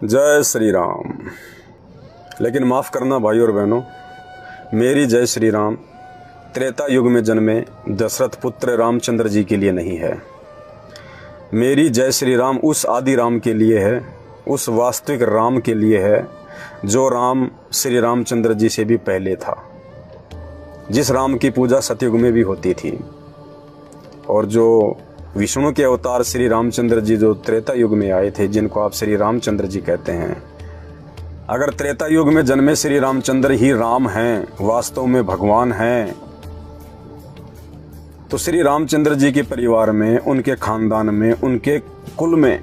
जय श्री राम। लेकिन माफ़ करना भाई और बहनों, मेरी जय श्री राम त्रेता युग में जन्मे दशरथ पुत्र रामचंद्र जी के लिए नहीं है। मेरी जय श्री राम उस आदि राम के लिए है, उस वास्तविक राम के लिए है जो राम श्री रामचंद्र जी से भी पहले था, जिस राम की पूजा सतयुग में भी होती थी, और जो विष्णु के अवतार श्री रामचंद्र जी जो त्रेता युग में आए थे, जिनको आप श्री रामचंद्र जी कहते हैं। अगर त्रेता युग में जन्मे श्री रामचंद्र ही राम हैं, वास्तव में भगवान हैं, तो श्री रामचंद्र जी के परिवार में, उनके खानदान में, उनके कुल में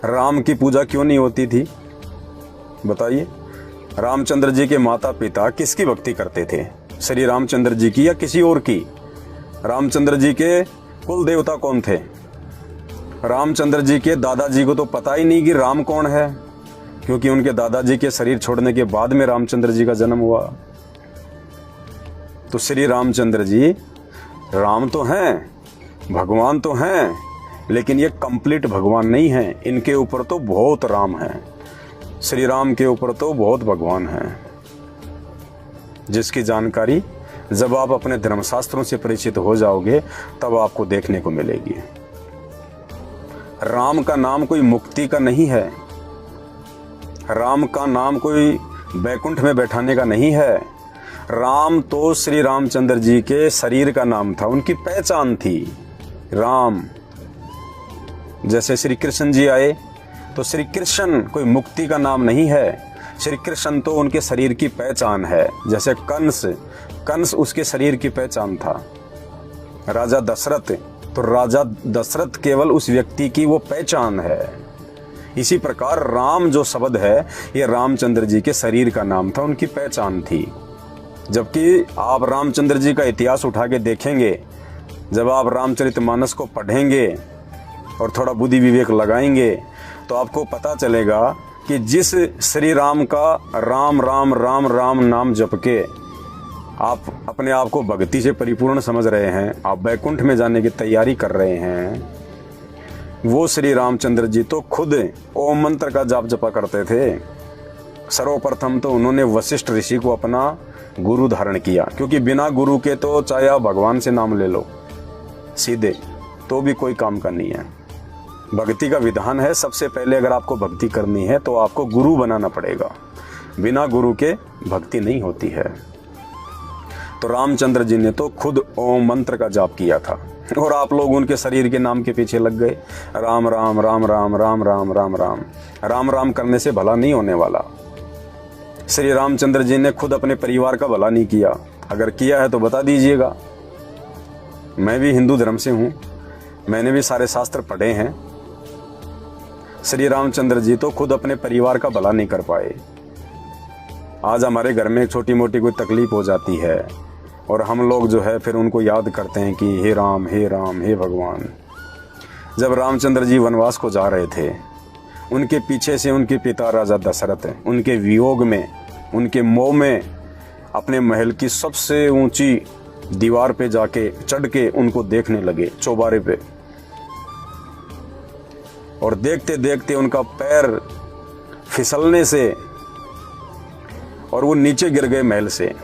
राम की पूजा क्यों नहीं होती थी? बताइए। रामचंद्र जी के माता पिता किसकी भक्ति करते थे? श्री रामचंद्र जी की या किसी और की? रामचंद्र जी के कुल देवता कौन थे? रामचंद्र जी के दादाजी को तो पता ही नहीं कि राम कौन है, क्योंकि उनके दादाजी के शरीर छोड़ने के बाद में रामचंद्र जी का जन्म हुआ। तो श्री रामचंद्र जी राम तो हैं, भगवान तो हैं, लेकिन ये कंप्लीट भगवान नहीं हैं। इनके ऊपर तो बहुत राम हैं, श्री राम के ऊपर तो बहुत भगवान हैं, जिसकी जानकारी जब आप अपने धर्मशास्त्रों से परिचित हो जाओगे तब आपको देखने को मिलेगी। राम का नाम कोई मुक्ति का नहीं है, राम का नाम कोई बैकुंठ में बैठाने का नहीं है। राम तो श्री रामचंद्र जी के शरीर का नाम था, उनकी पहचान थी राम। जैसे श्री कृष्ण जी आए तो श्री कृष्ण कोई मुक्ति का नाम नहीं है, श्री कृष्ण तो उनके शरीर की पहचान है। जैसे कंस उसके शरीर की पहचान था। राजा दशरथ तो राजा दशरथ केवल उस व्यक्ति की वो पहचान है। इसी प्रकार राम जो शब्द है ये रामचंद्र जी के शरीर का नाम था, उनकी पहचान थी। जबकि आप रामचंद्र जी का इतिहास उठा के देखेंगे, जब आप रामचरितमानस को पढ़ेंगे और थोड़ा बुद्धि विवेक लगाएंगे तो आपको पता चलेगा कि जिस श्री राम का राम राम राम राम नाम जप के आप अपने आप को भक्ति से परिपूर्ण समझ रहे हैं, आप बैकुंठ में जाने की तैयारी कर रहे हैं, वो श्री रामचंद्र जी तो खुद ओम मंत्र का जाप जपा करते थे। सर्वप्रथम तो उन्होंने वशिष्ठ ऋषि को अपना गुरु धारण किया, क्योंकि बिना गुरु के तो चाहे आप भगवान से नाम ले लो सीधे, तो भी कोई काम का नहीं है। भक्ति का विधान है, सबसे पहले अगर आपको भक्ति करनी है तो आपको गुरु बनाना पड़ेगा, बिना गुरु के भक्ति नहीं होती है। तो रामचंद्र जी ने तो खुद ओम मंत्र का जाप किया था, और आप लोग उनके शरीर के नाम के पीछे लग गए। राम राम राम राम राम राम राम राम राम राम करने से भला नहीं होने वाला। श्री रामचंद्र जी ने खुद अपने परिवार का भला नहीं किया, अगर किया है तो बता दीजिएगा। मैं भी हिंदू धर्म से हूँ, मैंने भी सारे शास्त्र पढ़े हैं। श्री रामचंद्र जी तो खुद अपने परिवार का भला नहीं कर पाए। आज हमारे घर में छोटी मोटी कोई तकलीफ हो जाती है और हम लोग जो है फिर उनको याद करते हैं कि हे राम हे भगवान। जब रामचंद्र जी वनवास को जा रहे थे, उनके पीछे से उनके पिता राजा दशरथ उनके वियोग में, उनके मोह में अपने महल की सबसे ऊंची दीवार पे जाके चढ़ के उनको देखने लगे, चौबारे पे, और देखते देखते उनका पैर फिसलने से और वो नीचे गिर गए महल से।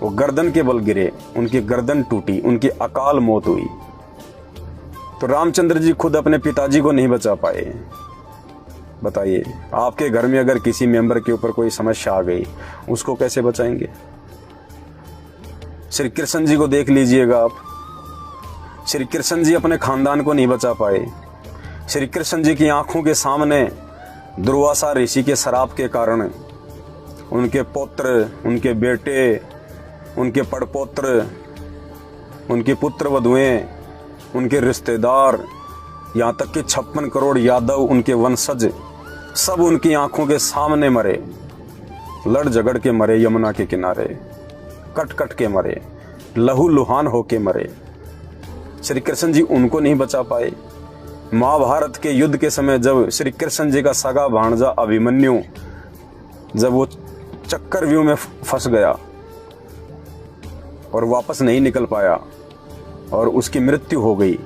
वो गर्दन के बल गिरे, उनकी गर्दन टूटी, उनकी अकाल मौत हुई। तो रामचंद्र जी खुद अपने पिताजी को नहीं बचा पाए। बताइए, आपके घर में अगर किसी मेंबर के ऊपर कोई समस्या आ गई, उसको कैसे बचाएंगे? श्री कृष्ण जी को देख लीजिएगा आप, श्री कृष्ण जी अपने खानदान को नहीं बचा पाए। श्री कृष्ण जी की आंखों के सामने दुर्वासा ऋषि के श्राप के कारण उनके पुत्र, उनके बेटे, उनके पड़पोत्र, उनकी पुत्र वधुएं, उनके रिश्तेदार, यहाँ तक कि 56 करोड़ यादव, उनके वंशज, सब उनकी आंखों के सामने मरे, लड़ झगड़ के मरे, यमुना के किनारे कट कट के मरे, लहू लुहान होके मरे। श्री कृष्ण जी उनको नहीं बचा पाए। महाभारत के युद्ध के समय जब श्री कृष्ण जी का सगा भांजा अभिमन्यु जब वो चक्रव्यूह में फंस गया और वापस नहीं निकल पाया और उसकी मृत्यु हो गई,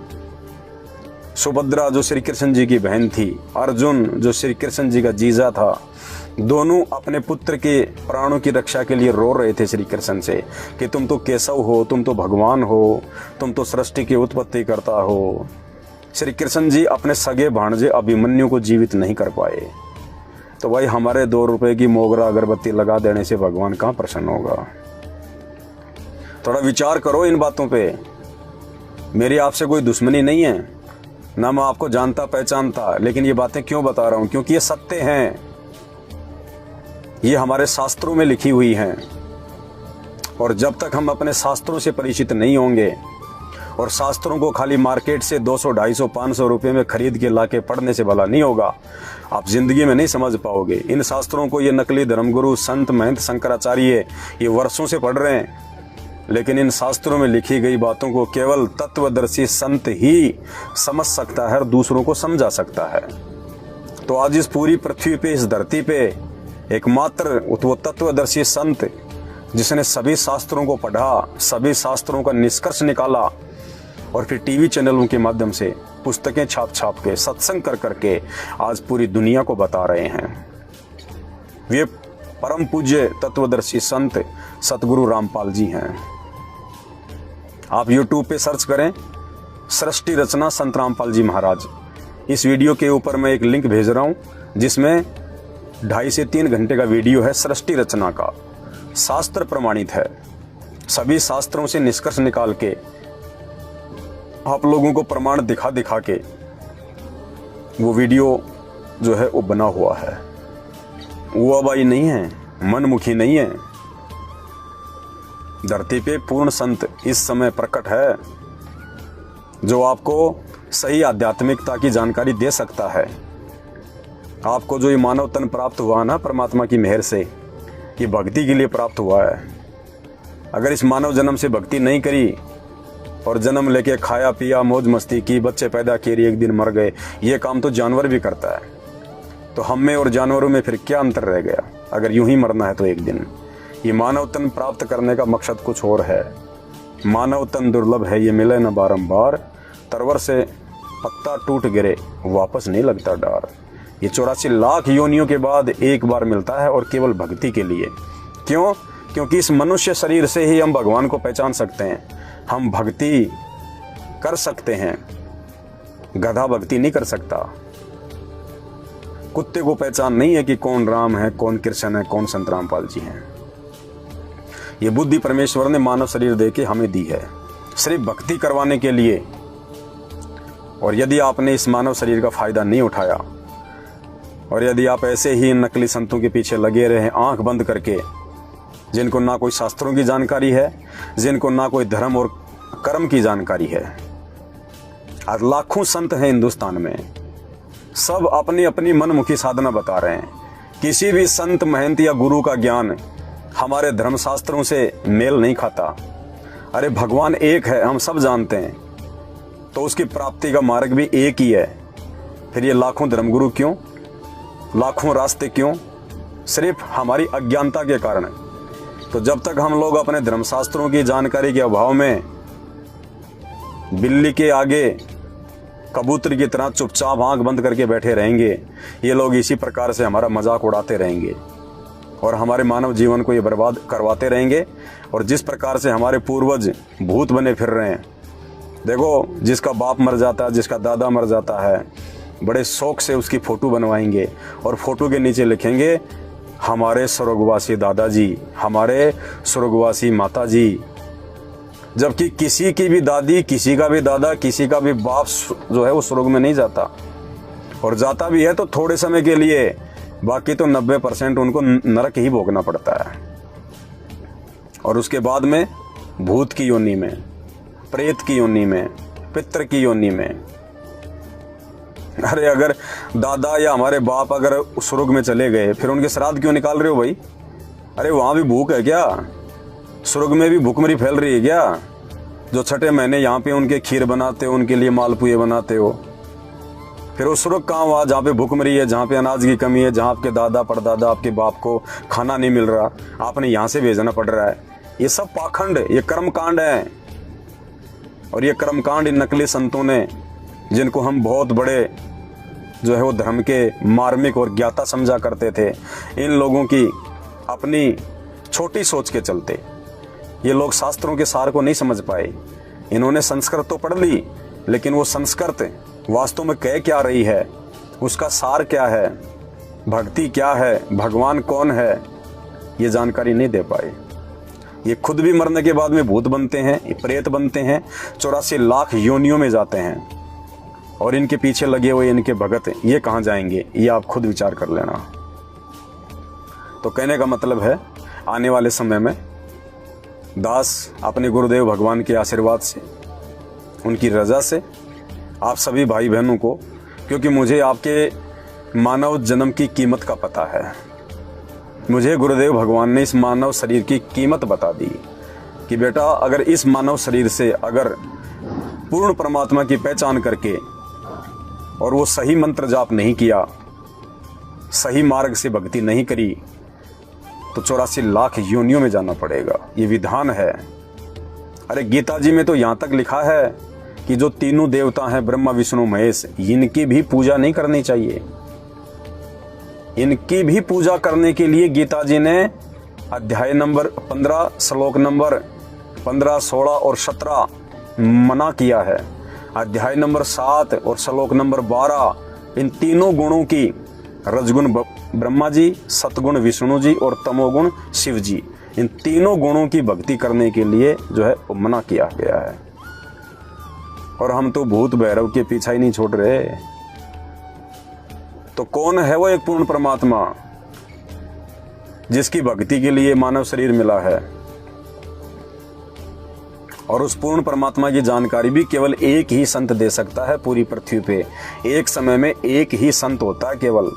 सुभद्रा जो श्री कृष्ण जी की बहन थी, अर्जुन जो श्री कृष्ण जी का जीजा था, दोनों अपने पुत्र के प्राणों की रक्षा के लिए रो रहे थे श्री कृष्ण से कि तुम तो केशव हो, तुम तो भगवान हो, तुम तो सृष्टि की उत्पत्ति करता हो। श्री कृष्ण जी अपने सगे भाणजे अभिमन्यु को जीवित नहीं कर पाए। तो भाई हमारे 2 रुपए की मोगरा अगरबत्ती लगा देने से भगवान कहाँ प्रसन्न होगा? थोड़ा विचार करो इन बातों पे। मेरी आपसे कोई दुश्मनी नहीं है, ना मैं आपको जानता पहचानता, लेकिन ये बातें क्यों बता रहा हूं? क्योंकि ये सत्य हैं, ये हमारे शास्त्रों में लिखी हुई हैं। और जब तक हम अपने शास्त्रों से परिचित नहीं होंगे और शास्त्रों को खाली मार्केट से 200, 250, 500 रुपये में खरीद के लाके पढ़ने से भला नहीं होगा, आप जिंदगी में नहीं समझ पाओगे। इन शास्त्रों को ये नकली धर्मगुरु संत महंत शंकराचार्य ये वर्षों से पढ़ रहे हैं, लेकिन इन शास्त्रों में लिखी गई बातों को केवल तत्वदर्शी संत ही समझ सकता है और दूसरों को समझा सकता है। तो आज इस पूरी पृथ्वी पे, इस धरती पे एकमात्र वो तत्वदर्शी संत जिसने सभी शास्त्रों को पढ़ा, सभी शास्त्रों का निष्कर्ष निकाला और फिर टीवी चैनलों के माध्यम से पुस्तकें छाप छाप के, सत्संग कर करके आज पूरी दुनिया को बता रहे हैं, वे परम पूज्य तत्वदर्शी संत सतगुरु रामपाल जी हैं। आप YouTube पे सर्च करें सृष्टि रचना संत रामपाल जी महाराज। इस वीडियो के ऊपर मैं एक लिंक भेज रहा हूं जिसमें 2.5 से 3 घंटे का वीडियो है सृष्टि रचना का, शास्त्र प्रमाणित है। सभी शास्त्रों से निष्कर्ष निकाल के आप लोगों को प्रमाण दिखा दिखा के वो वीडियो जो है वो बना हुआ है। वो अबाई नहीं है, मनमुखी नहीं है। धरती पे पूर्ण संत इस समय प्रकट है जो आपको सही आध्यात्मिकता की जानकारी दे सकता है। आपको जो ये मानव तन प्राप्त हुआ ना परमात्मा की मेहर से, ये भक्ति के लिए प्राप्त हुआ है। अगर इस मानव जन्म से भक्ति नहीं करी और जन्म लेके खाया पिया मौज मस्ती की, बच्चे पैदा किए, एक दिन मर गए, ये काम तो जानवर भी करता है। तो हम में और जानवरों में फिर क्या अंतर रह गया? अगर यूं ही मरना है तो एक दिन। ये मानव तन प्राप्त करने का मकसद कुछ और है। मानव तन दुर्लभ है, ये मिले न बारंबार, तरवर से पत्ता टूट गिरे वापस नहीं लगता डार। ये 84 लाख योनियों के बाद एक बार मिलता है और केवल भक्ति के लिए। क्यों? क्योंकि इस मनुष्य शरीर से ही हम भगवान को पहचान सकते हैं, हम भक्ति कर सकते हैं। गधा भक्ति नहीं कर सकता। कुत्ते को पहचान नहीं है कि कौन राम है, कौन कृष्ण है, कौन संत रामपाल जी हैं। ये बुद्धि परमेश्वर ने मानव शरीर देके हमें दी है सिर्फ भक्ति करवाने के लिए। और यदि आपने इस मानव शरीर का फायदा नहीं उठाया और यदि आप ऐसे ही इन नकली संतों के पीछे लगे रहे आंख बंद करके, जिनको ना कोई शास्त्रों की जानकारी है, जिनको ना कोई धर्म और कर्म की जानकारी है। आज लाखों संत हैं हिंदुस्तान में, सब अपनी अपनी मनमुखी साधना बता रहे हैं। किसी भी संत महंत या गुरु का ज्ञान हमारे धर्मशास्त्रों से मेल नहीं खाता। अरे भगवान एक है, हम सब जानते हैं, तो उसकी प्राप्ति का मार्ग भी एक ही है। फिर ये लाखों धर्मगुरु क्यों, लाखों रास्ते क्यों? सिर्फ हमारी अज्ञानता के कारण। तो जब तक हम लोग अपने धर्मशास्त्रों की जानकारी के अभाव में बिल्ली के आगे कबूतर की तरह चुपचाप आंख बंद करके बैठे रहेंगे, ये लोग इसी प्रकार से हमारा मजाक उड़ाते रहेंगे और हमारे मानव जीवन को ये बर्बाद करवाते रहेंगे। और जिस प्रकार से हमारे पूर्वज भूत बने फिर रहे हैं, देखो जिसका बाप मर जाता है, जिसका दादा मर जाता है, बड़े शौक से उसकी फोटो बनवाएंगे और फोटो के नीचे लिखेंगे हमारे स्वर्गवासी दादाजी, हमारे स्वर्गवासी माताजी। जबकि किसी की भी दादी, किसी का भी दादा, किसी का भी बाप जो है वो स्वर्ग में नहीं जाता, और जाता भी है तो थोड़े समय के लिए, बाकी तो 90% उनको नरक ही भोगना पड़ता है। और उसके बाद में भूत की योनि में, प्रेत की योनि में, पितृ की योनि में। अरे अगर दादा या हमारे बाप अगर स्वर्ग में चले गए, फिर उनके श्राद्ध क्यों निकाल रहे हो भाई? अरे वहां भी भूख है क्या? स्वर्ग में भी भूखमरी फैल रही है क्या? जो छठे महीने यहाँ पे उनके खीर बनाते हो, उनके लिए मालपुए बनाते हो, फिर वो स्वर्ग कहाँ हुआ जहाँ पे भूखमरी है, जहाँ पे अनाज की कमी है, जहाँ आपके दादा परदादा आपके बाप को खाना नहीं मिल रहा, आपने यहाँ से भेजना पड़ रहा है। ये सब पाखंड, ये कर्मकांड है। और ये कर्मकांड इन नकली संतों ने जिनको हम बहुत बड़े जो है वो धर्म के मार्मिक और ज्ञाता समझा करते थे, इन लोगों की अपनी छोटी सोच के चलते ये लोग शास्त्रों के सार को नहीं समझ पाए। इन्होंने संस्कृत तो पढ़ ली, लेकिन वो संस्कृत वास्तव में कह क्या रही है, उसका सार क्या है, भक्ति क्या है, भगवान कौन है, ये जानकारी नहीं दे पाए। ये खुद भी मरने के बाद में भूत बनते हैं, ये प्रेत बनते हैं, 84 लाख योनियों में जाते हैं, और इनके पीछे लगे हुए इनके भगत ये कहाँ जाएंगे, ये आप खुद विचार कर लेना। तो कहने का मतलब है, आने वाले समय में दास अपने गुरुदेव भगवान के आशीर्वाद से, उनकी रजा से आप सभी भाई बहनों को, क्योंकि मुझे आपके मानव जन्म की कीमत का पता है, मुझे गुरुदेव भगवान ने इस मानव शरीर की कीमत बता दी कि बेटा अगर इस मानव शरीर से अगर पूर्ण परमात्मा की पहचान करके और वो सही मंत्र जाप नहीं किया, सही मार्ग से भक्ति नहीं करी, तो 84 लाख योनियों में जाना पड़ेगा। ये विधान है। अरे गीता जी में तो यहाँ तक लिखा है कि जो तीनों देवता हैं ब्रह्मा विष्णु महेश, इनकी भी पूजा नहीं करनी चाहिए। इनकी भी पूजा करने के लिए गीता जी ने अध्याय नंबर 15 श्लोक नंबर 15, 16 और 17 मना किया है। अध्याय नंबर 7 और श्लोक नंबर 12 इन तीनों गुणों की, रजगुण ब्रह्मा जी, सतगुण विष्णु जी और तमोगुण शिव जी, इन तीनों गुणों की भक्ति करने के लिए जो है मना किया गया है। और हम तो भूत भैरव के पीछा ही नहीं छोड़ रहे। तो कौन है वो एक पूर्ण परमात्मा जिसकी भक्ति के लिए मानव शरीर मिला है? और उस पूर्ण परमात्मा की जानकारी भी केवल एक ही संत दे सकता है पूरी पृथ्वी पे। एक समय में एक ही संत होता है केवल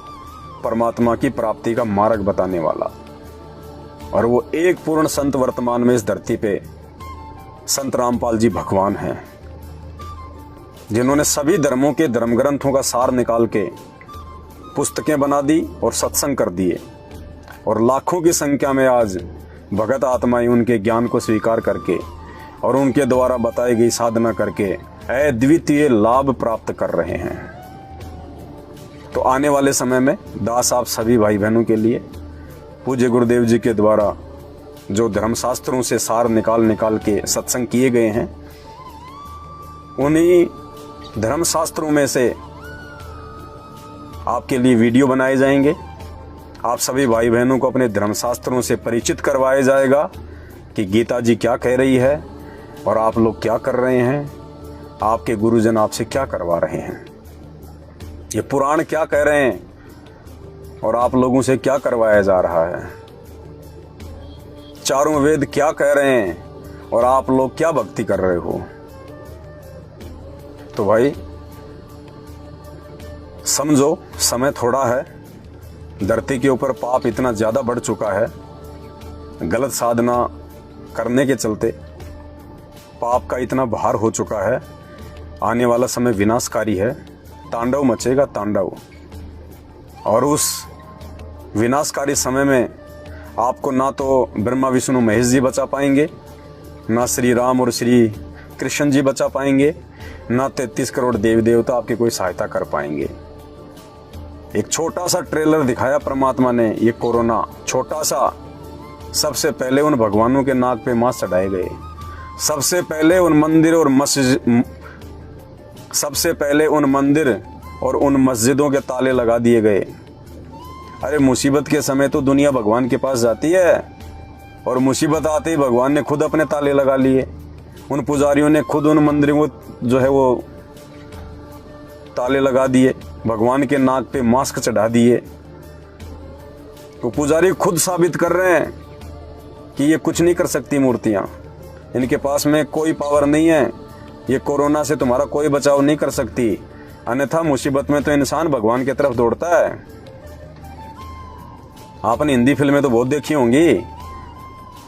परमात्मा की प्राप्ति का मार्ग बताने वाला, और वो एक पूर्ण संत वर्तमान में इस धरती पे संत रामपाल जी भगवान हैं, जिन्होंने सभी धर्मों के धर्म ग्रंथों का सार निकाल के पुस्तकें बना दी और सत्संग कर दिए, और लाखों की संख्या में आज भगत आत्माएं उनके ज्ञान को स्वीकार करके और उनके द्वारा बताई गई साधना करके अद्वितीय लाभ प्राप्त कर रहे हैं। तो आने वाले समय में दास आप सभी भाई बहनों के लिए पूज्य गुरुदेव जी के द्वारा जो धर्मशास्त्रों से सार निकाल के सत्संग किए गए हैं, उन्हीं धर्मशास्त्रों में से आपके लिए वीडियो बनाए जाएंगे। आप सभी भाई बहनों को अपने धर्मशास्त्रों से परिचित करवाया जाएगा कि गीता जी क्या कह रही है और आप लोग क्या कर रहे हैं, आपके गुरुजन आपसे क्या करवा रहे हैं, ये पुराण क्या कह रहे हैं और आप लोगों से क्या करवाया जा रहा है, चारों वेद क्या कह रहे हैं और आप लोग क्या भक्ति कर रहे हो। तो भाई समझो, समय थोड़ा है, धरती के ऊपर पाप इतना ज्यादा बढ़ चुका है, गलत साधना करने के चलते पाप का इतना भार हो चुका है। आने वाला समय विनाशकारी है, तांडव मचेगा तांडव, और उस विनाशकारी समय में आपको ना तो ब्रह्मा विष्णु महेश जी बचा पाएंगे, ना श्री राम और श्री कृष्ण जी बचा पाएंगे, ना 33 करोड़ देवी देवता आपकी कोई सहायता कर पाएंगे। एक छोटा सा ट्रेलर दिखाया परमात्मा ने, ये कोरोना छोटा सा, सबसे पहले उन भगवानों के नाक पे मांस चढ़ाए गए, सबसे पहले उन मंदिर और उन मस्जिदों के ताले लगा दिए गए। अरे मुसीबत के समय तो दुनिया भगवान के पास जाती है, और मुसीबत आते ही भगवान ने खुद अपने ताले लगा लिए। उन पुजारियों ने खुद उन मंदिरों को जो है वो ताले लगा दिए, भगवान के नाक पे मास्क चढ़ा दिए। तो पुजारी खुद साबित कर रहे हैं कि ये कुछ नहीं कर सकती मूर्तियां, इनके पास में कोई पावर नहीं है, ये कोरोना से तुम्हारा कोई बचाव नहीं कर सकती। अन्यथा मुसीबत में तो इंसान भगवान की तरफ दौड़ता है। आपने हिंदी फिल्में तो बहुत देखी होंगी,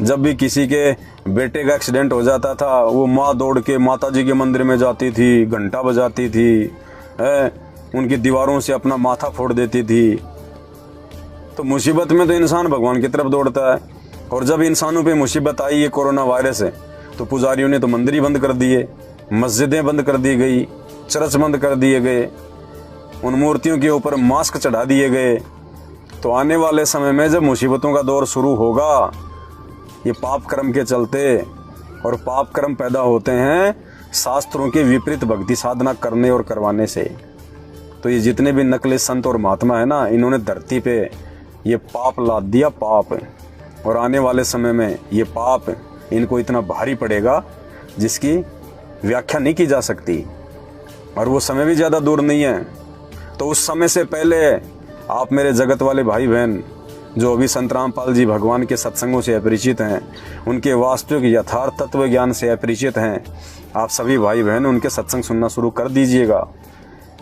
जब भी किसी के बेटे का एक्सीडेंट हो जाता था, वो माँ दौड़ के माता जी के मंदिर में जाती थी, घंटा बजाती थी, उनकी दीवारों से अपना माथा फोड़ देती थी। तो मुसीबत में तो इंसान भगवान की तरफ दौड़ता है। और जब इंसानों पे मुसीबत आई ये कोरोना वायरस है, तो पुजारियों ने तो मंदिर ही बंद कर दिए, मस्जिदें बंद कर दी गई, चरच बंद कर दिए गए, उन मूर्तियों के ऊपर मास्क चढ़ा दिए गए, तो आने वाले समय में जब मुसीबतों का दौर शुरू होगा, ये पाप कर्म के चलते, और पाप कर्म पैदा होते हैं शास्त्रों के विपरीत भक्ति साधना करने और करवाने से। तो ये जितने भी नकली संत और महात्मा है ना, इन्होंने धरती पे ये पाप लाद दिया, पाप। और आने वाले समय में ये पाप इनको इतना भारी पड़ेगा जिसकी व्याख्या नहीं की जा सकती, और वो समय भी ज़्यादा दूर नहीं है। तो उस समय से पहले आप मेरे जगत वाले भाई बहन जो अभी संत रामपाल जी भगवान के सत्संगों से अपरिचित हैं, उनके वास्तविक यथार्थ तत्व ज्ञान से अपरिचित हैं, आप सभी भाई बहन उनके सत्संग सुनना शुरू कर दीजिएगा,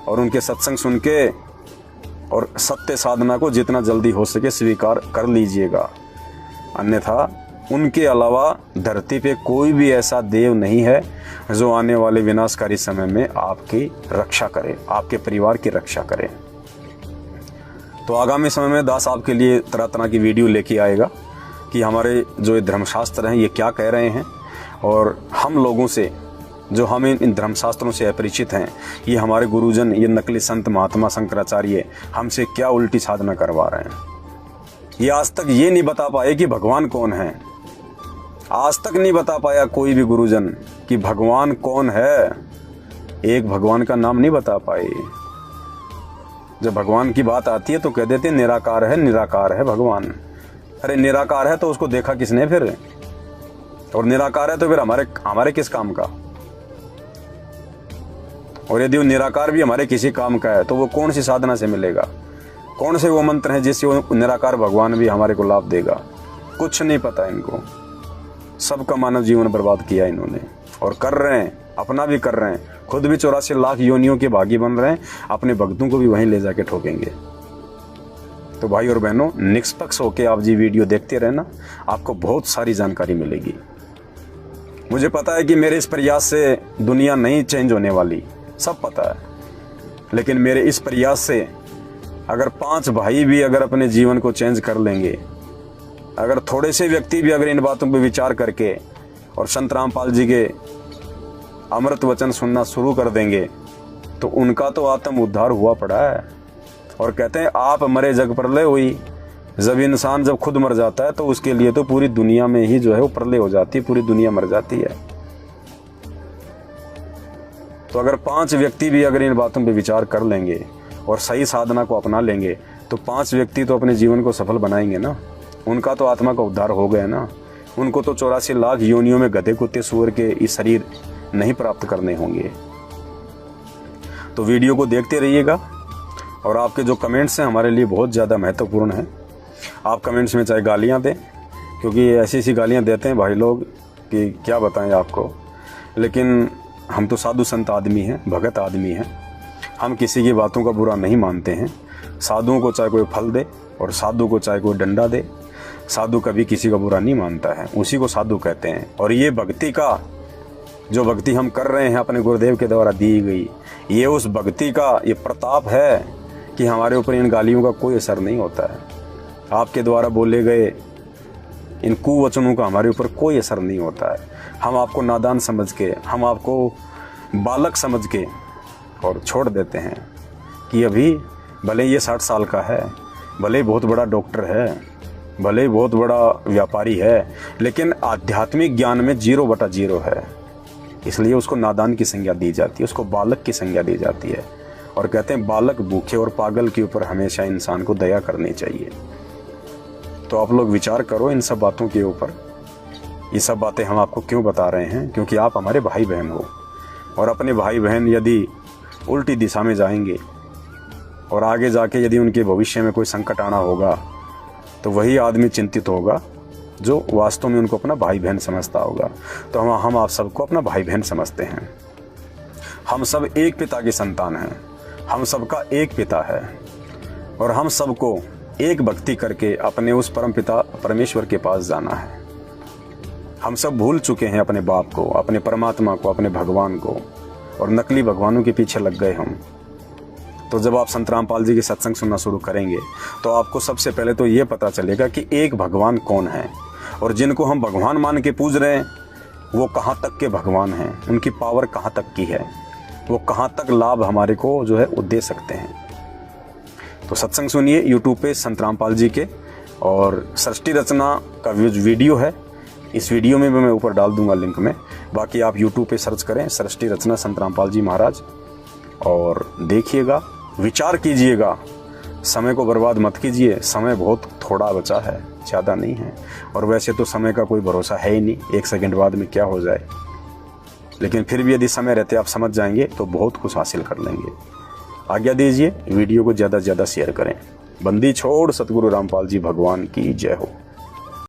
और उनके सत्संग सुन के और सत्य साधना को जितना जल्दी हो सके स्वीकार कर लीजिएगा। अन्यथा उनके अलावा धरती पे कोई भी ऐसा देव नहीं है जो आने वाले विनाशकारी समय में आपकी रक्षा करे, आपके परिवार की रक्षा करे। तो आगामी समय में दास आपके लिए तरह तरह की वीडियो लेके आएगा कि हमारे जो ये धर्मशास्त्र हैं ये क्या कह रहे हैं, और हम लोगों से जो हम इन धर्मशास्त्रों से अपरिचित हैं, ये हमारे गुरुजन, ये नकली संत महात्मा शंकराचार्य हमसे क्या उल्टी साधना करवा रहे हैं। ये आज तक ये नहीं बता पाए कि भगवान कौन है। आज तक नहीं बता पाया कोई भी गुरुजन कि भगवान कौन है। एक भगवान का नाम नहीं बता पाए। जब भगवान की बात आती है तो कह देते निराकार है, निराकार है भगवान। अरे निराकार है तो उसको देखा किसने फिर? और निराकार है तो फिर हमारे किस काम का? और यदि वो निराकार भी हमारे किसी काम का है तो वो कौन सी साधना से मिलेगा? कौन से वो मंत्र हैं जिससे वो निराकार भगवान भी हमारे को लाभ देगा? कुछ नहीं पता इनको। सबका मानव जीवन बर्बाद किया इन्होंने, और कर रहे हैं, अपना भी कर रहे हैं। खुद भी 84 लाख योनियों के भागी बन रहे हैं, अपने भक्तों को भी वहीं ले जाके ठोकेंगे। तो भाई और बहनों, निष्पक्ष होके आप जी वीडियो देखते रहना, आपको बहुत सारी जानकारी मिलेगी। मुझे पता है कि मेरे इस प्रयास से दुनिया नहीं चेंज होने वाली, सब पता है, लेकिन मेरे इस प्रयास से अगर 5 भाई भी अगर अपने जीवन को चेंज कर लेंगे, अगर थोड़े से व्यक्ति भी अगर इन बातों पर विचार करके और संत रामपाल जी के अमृत वचन सुनना शुरू कर देंगे, तो उनका तो आत्म उद्धार हुआ पड़ा है। और कहते हैं आप मरे जग प्रलय हुई। जब इंसान जब खुद मर जाता है तो उसके लिए तो पूरी दुनिया में ही जो है वो प्रलय हो जाती है, पूरी दुनिया मर जाती है। तो अगर 5 व्यक्ति भी अगर इन बातों पर विचार कर लेंगे और सही साधना को अपना लेंगे, तो 5 व्यक्ति तो अपने जीवन को सफल बनाएंगे ना। उनका तो आत्मा का उद्धार हो गया ना। उनको तो 84 लाख योनियों में गधे कुत्ते सूअर के इस शरीर नहीं प्राप्त करने होंगे। तो वीडियो को देखते रहिएगा, और आपके जो कमेंट्स हैं हमारे लिए बहुत ज़्यादा महत्वपूर्ण हैं। आप कमेंट्स में चाहे गालियां दें, क्योंकि ऐसी ऐसी गालियां देते हैं भाई लोग कि क्या बताएं आपको। लेकिन हम तो साधु संत आदमी हैं, भगत आदमी हैं, हम किसी की बातों का बुरा नहीं मानते हैं। साधुओं को चाहे कोई फल दे और साधु को चाहे कोई डंडा दे, साधु कभी किसी का बुरा नहीं मानता है, उसी को साधु कहते हैं। और ये भक्ति का जो भक्ति हम कर रहे हैं अपने गुरुदेव के द्वारा दी गई, ये उस भक्ति का ये प्रताप है कि हमारे ऊपर इन गालियों का कोई असर नहीं होता है। आपके द्वारा बोले गए इन कुवचनों का हमारे ऊपर कोई असर नहीं होता है। हम आपको नादान समझ के, हम आपको बालक समझ के और छोड़ देते हैं कि अभी भले ये 60 साल का है, भले ही बहुत बड़ा डॉक्टर है, भले ही बहुत बड़ा व्यापारी है, लेकिन आध्यात्मिक ज्ञान में 0/0 है। इसलिए उसको नादान की संज्ञा दी जाती है, उसको बालक की संज्ञा दी जाती है। और कहते हैं बालक भूखे और पागल के ऊपर हमेशा इंसान को दया करनी चाहिए। तो आप लोग विचार करो इन सब बातों के ऊपर। ये सब बातें हम आपको क्यों बता रहे हैं? क्योंकि आप हमारे भाई बहन हो, और अपने भाई बहन यदि उल्टी दिशा में जाएंगे और आगे जाके यदि उनके भविष्य में कोई संकट आना होगा, तो वही आदमी चिंतित होगा जो वास्तव में उनको अपना भाई बहन समझता होगा। तो हम आप सबको अपना भाई बहन समझते हैं। हम सब एक पिता की संतान हैं, हम सबका एक पिता है, और हम सबको एक भक्ति करके अपने उस परम पिता परमेश्वर के पास जाना है। हम सब भूल चुके हैं अपने बाप को, अपने परमात्मा को, अपने भगवान को, और नकली भगवानों के पीछे लग गए हम। तो जब आप संत रामपाल जी के सत्संग सुनना शुरू करेंगे तो आपको सबसे पहले तो ये पता चलेगा कि एक भगवान कौन है, और जिनको हम भगवान मान के पूज रहे हैं वो कहाँ तक के भगवान हैं, उनकी पावर कहाँ तक की है। वो कहाँ तक लाभ हमारे को जो है वो दे सकते हैं। तो सत्संग सुनिए यूट्यूब पे संत रामपाल जी के, और सृष्टि रचना का वीडियो है, इस वीडियो में भी मैं ऊपर डाल दूंगा लिंक में। बाकी आप यूट्यूब पे सर्च करें सृष्टि रचना संत रामपाल जी महाराज, और देखिएगा, विचार कीजिएगा, समय को बर्बाद मत कीजिए। समय बहुत थोड़ा बचा है, ज़्यादा नहीं है, और वैसे तो समय का कोई भरोसा है ही नहीं, 1 सेकंड बाद में क्या हो जाए। लेकिन फिर भी यदि समय रहते आप समझ जाएंगे तो बहुत कुछ हासिल कर लेंगे। आज्ञा दीजिए, वीडियो को ज़्यादा से ज़्यादा शेयर करें। बंदी छोड़ सतगुरु रामपाल जी भगवान की जय हो।